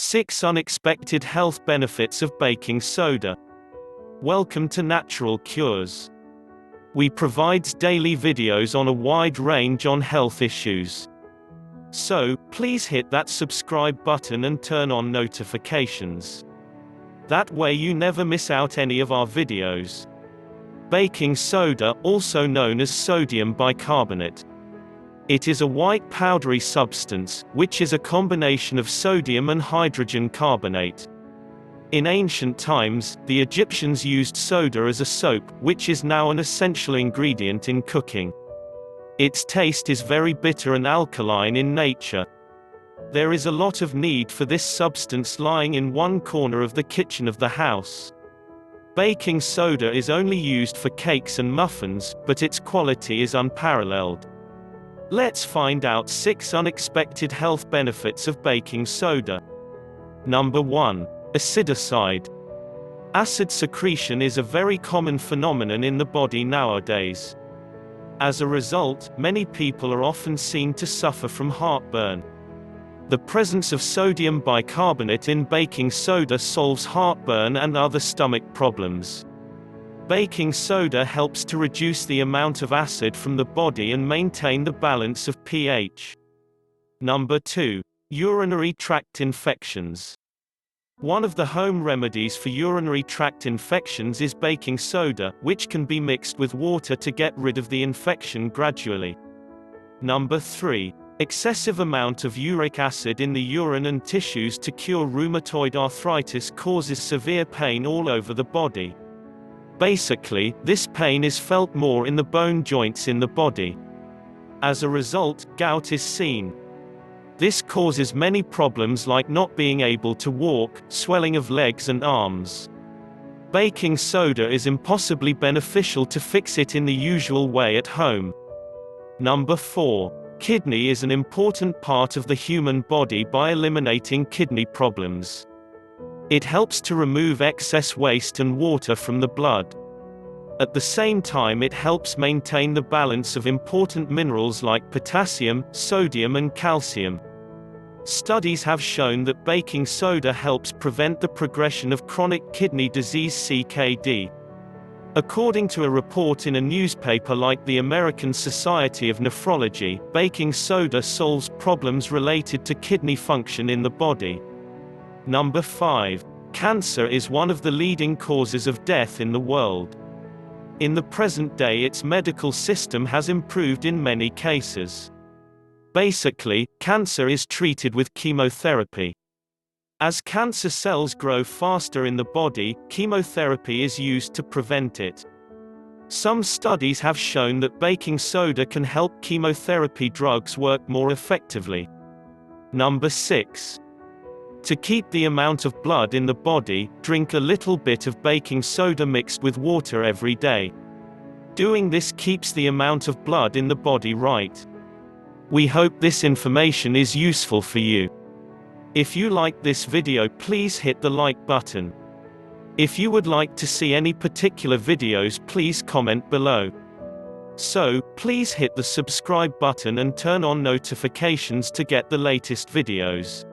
6 Unexpected Health Benefits of Baking Soda. Welcome to Natural Cures. We provide daily videos on a wide range on health issues. So, please hit that subscribe button and turn on notifications. That way you never miss out any of our videos. Baking soda, also known as sodium bicarbonate. It is a white powdery substance, which is a combination of sodium and hydrogen carbonate. In ancient times, the Egyptians used soda as a soap, which is now an essential ingredient in cooking. Its taste is very bitter and alkaline in nature. There is a lot of need for this substance lying in one corner of the kitchen of the house. Baking soda is only used for cakes and muffins, but its quality is unparalleled. Let's find out 6 unexpected health benefits of baking soda. Number 1. Acidicide. Acid secretion is a very common phenomenon in the body nowadays. As a result, many people are often seen to suffer from heartburn. The presence of sodium bicarbonate in baking soda solves heartburn and other stomach problems. Baking soda helps to reduce the amount of acid from the body and maintain the balance of pH. Number 2. Urinary tract infections. One of the home remedies for urinary tract infections is baking soda, which can be mixed with water to get rid of the infection gradually. Number 3. Excessive amount of uric acid in the urine and tissues to cure rheumatoid arthritis causes severe pain all over the body. Basically, this pain is felt more in the bone joints in the body. As a result, gout is seen. This causes many problems like not being able to walk, swelling of legs and arms. Baking soda is impossibly beneficial to fix it in the usual way at home. Number 4. Kidney is an important part of the human body by eliminating kidney problems. It helps to remove excess waste and water from the blood. At the same time, it helps maintain the balance of important minerals like potassium, sodium and calcium. Studies have shown that baking soda helps prevent the progression of chronic kidney disease (CKD). According to a report in a newspaper like the American Society of Nephrology, baking soda solves problems related to kidney function in the body. Number 5. Cancer is one of the leading causes of death in the world. In the present day, its medical system has improved in many cases. Basically, cancer is treated with chemotherapy. As cancer cells grow faster in the body, chemotherapy is used to prevent it. Some studies have shown that baking soda can help chemotherapy drugs work more effectively. Number 6. To keep the amount of blood in the body, drink a little bit of baking soda mixed with water every day. Doing this keeps the amount of blood in the body right. We hope this information is useful for you. If you like this video, please hit the like button. If you would like to see any particular videos, please comment below. So, please hit the subscribe button and turn on notifications to get the latest videos.